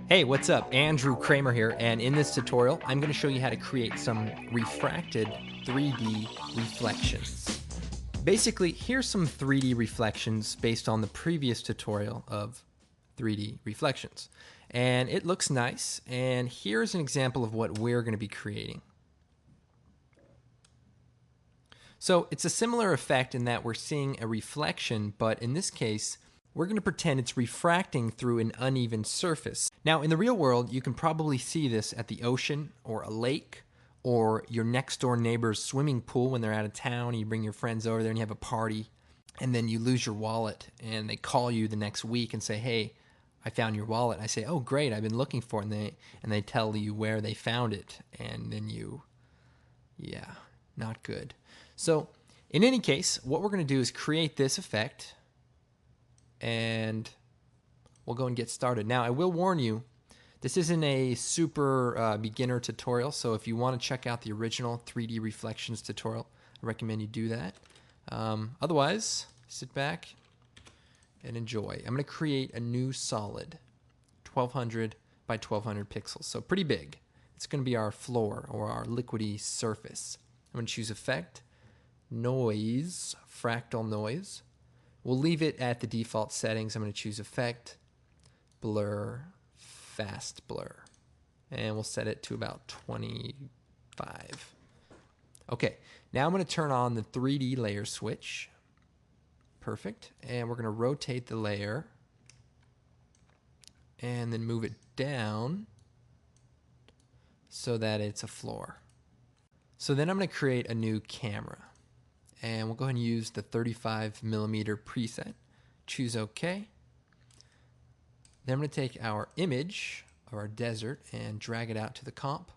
Hey, what's up? Andrew Kramer here, and in this tutorial, I'm going to show you how to create some refracted 3D reflections. Basically, here's some 3D reflections based on the previous tutorial of 3D reflections. And it looks nice, and here's an example of what we're going to be creating. So it's a similar effect in that we're seeing a reflection, but in this case, we're going to pretend it's refracting through an uneven surface. Now, in the real world, you can probably see this at the ocean or a lake or your next door neighbor's swimming pool when they're out of town. You bring your friends over there and you have a party, and then you lose your wallet, and they call you the next week and say, "Hey, I found your wallet." I say, "Oh, great, I've been looking for it," and they tell you where they found it, and then yeah, not good. So, in any case, what we're going to do is create this effect, and we'll go and get started. Now, I will warn you, this isn't a super beginner tutorial, so if you want to check out the original 3D reflections tutorial, I recommend you do that. Otherwise, sit back and enjoy. I'm going to create a new solid, 1200 by 1200 pixels, so pretty big. It's going to be our floor or our liquidy surface. I'm going to choose Effect, Noise, Fractal Noise. We'll leave it at the default settings. I'm going to choose Effect, Blur, Fast Blur. And we'll set it to about 25. Okay, now I'm going to turn on the 3D layer switch. Perfect. And we're going to rotate the layer and then move it down so that it's a floor. So then I'm going to create a new camera. And we'll go ahead and use the 35mm preset. Choose OK. Then I'm going to take our image of our desert and drag it out to the comp.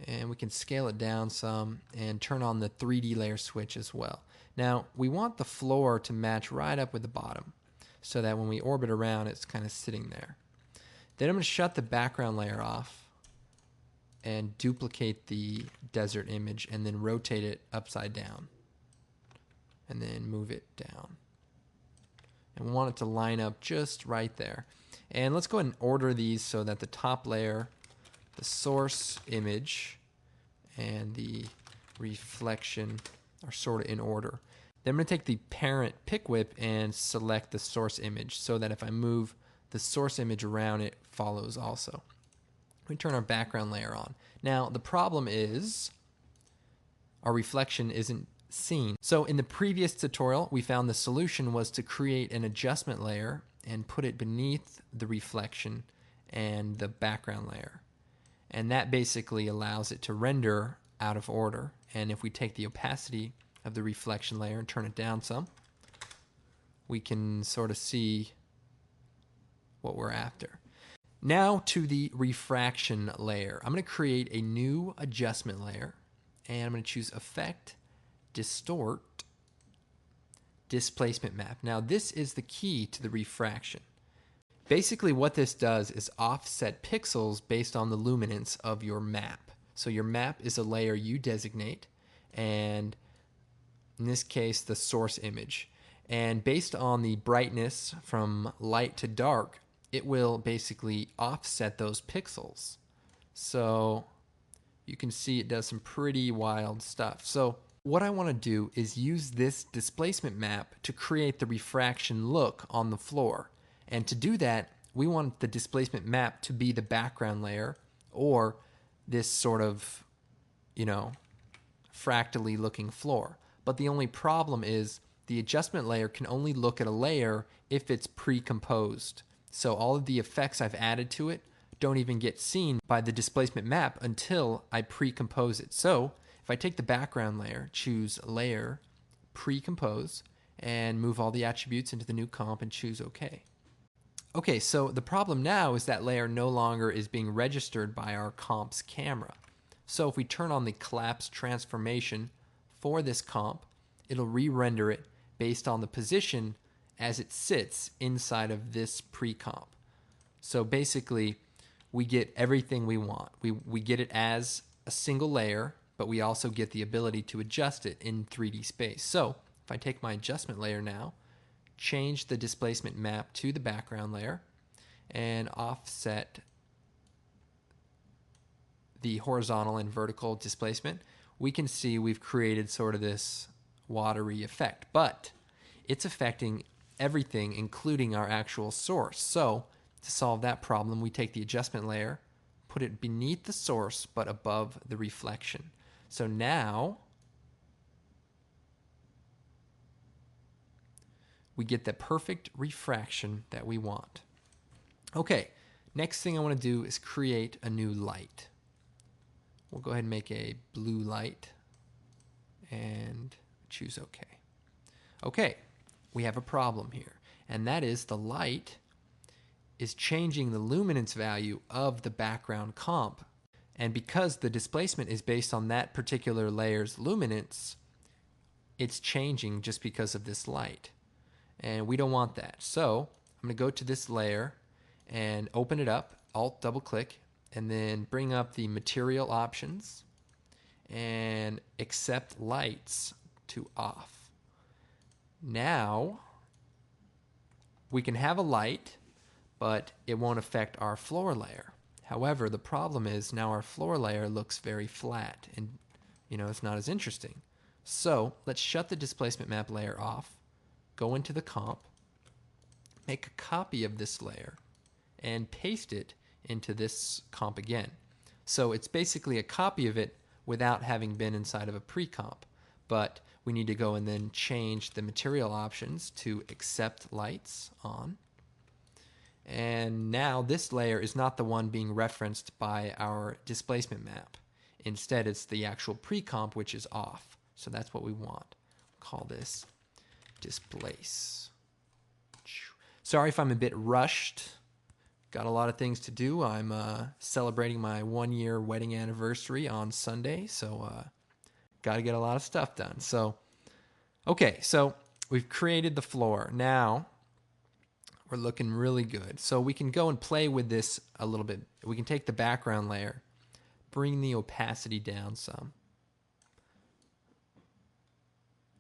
And we can scale it down some and turn on the 3D layer switch as well. Now, we want the floor to match right up with the bottom so that when we orbit around, it's kind of sitting there. Then I'm going to shut the background layer off and duplicate the desert image and then rotate it upside down and then move it down. And we want it to line up just right there. And let's go ahead and order these so that the top layer, the source image, and the reflection are sort of in order. Then I'm going to take the parent pick whip and select the source image so that if I move the source image around, it follows also. We turn our background layer on. Now, the problem is our reflection isn't seen. So in the previous tutorial, we found the solution was to create an adjustment layer and put it beneath the reflection and the background layer. And that basically allows it to render out of order. And if we take the opacity of the reflection layer and turn it down some, we can sort of see what we're after. Now to the refraction layer. I'm going to create a new adjustment layer, and I'm going to choose Effect, Distort, Displacement Map. Now this is the key to the refraction. Basically what this does is offset pixels based on the luminance of your map. So your map is a layer you designate, and in this case the source image. And based on the brightness from light to dark, it will basically offset those pixels. So you can see it does some pretty wild stuff. So what I want to do is use this displacement map to create the refraction look on the floor. And to do that, we want the displacement map to be the background layer or this sort of, fractally looking floor. But the only problem is the adjustment layer can only look at a layer if it's pre-composed. So all of the effects I've added to it don't even get seen by the displacement map until I pre-compose it. So if I take the background layer, choose Layer, Pre-compose, and move all the attributes into the new comp and choose OK. Okay, so the problem now is that layer no longer is being registered by our comp's camera. So if we turn on the collapse transformation for this comp, it'll re-render it based on the position as it sits inside of this pre-comp. So basically, we get everything we want. We get it as a single layer, but we also get the ability to adjust it in 3D space. So if I take my adjustment layer now, change the displacement map to the background layer, and offset the horizontal and vertical displacement, we can see we've created sort of this watery effect, but it's affecting everything, including our actual source. So to solve that problem, we take the adjustment layer, put it beneath the source, but above the reflection. So now we get the perfect refraction that we want. Okay, next thing I want to do is create a new light. We'll go ahead and make a blue light and choose OK. Okay, we have a problem here, and that is the light is changing the luminance value of the background comp. And because the displacement is based on that particular layer's luminance, it's changing just because of this light. And we don't want that. So I'm going to go to this layer and open it up, Alt double click, and then bring up the material options and accept lights to off. Now we can have a light, but it won't affect our floor layer. However, the problem is now our floor layer looks very flat and it's not as interesting. So let's shut the displacement map layer off, go into the comp, make a copy of this layer, and paste it into this comp again. So it's basically a copy of it without having been inside of a pre-comp. But we need to go and then change the material options to accept lights on. And now this layer is not the one being referenced by our displacement map. Instead, it's the actual pre-comp, which is off. So that's what we want. Call this displace. Sorry if I'm a bit rushed. Got a lot of things to do. I'm celebrating my 1-year wedding anniversary on Sunday, so got to get a lot of stuff done. So, okay, so we've created the floor. Now we're looking really good. So we can go and play with this a little bit. We can take the background layer, bring the opacity down some,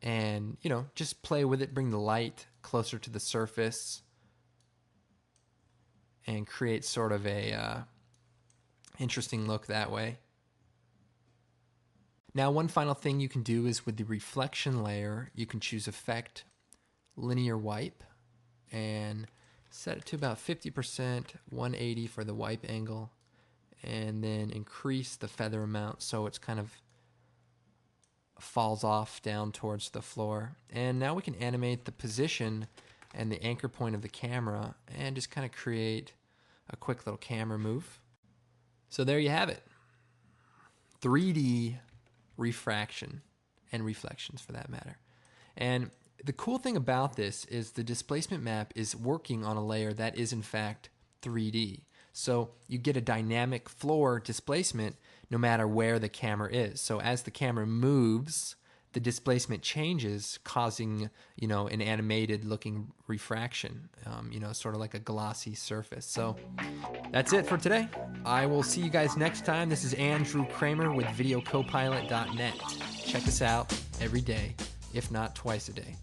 and just play with it. Bring the light closer to the surface, and create sort of a interesting look that way. Now, one final thing you can do is with the reflection layer, you can choose Effect, Linear Wipe, and set it to about 50%, 180 for the wipe angle, and then increase the feather amount so it's kind of falls off down towards the floor. And now we can animate the position and the anchor point of the camera and just kind of create a quick little camera move. So there you have it. 3D refraction and reflections for that matter. And the cool thing about this is the displacement map is working on a layer that is in fact 3D. So you get a dynamic floor displacement no matter where the camera is. So as the camera moves, the displacement changes, causing an animated looking refraction, sort of like a glossy surface. So that's it for today. I will see you guys next time. This is Andrew Kramer with videocopilot.net. Check us out every day, if not twice a day.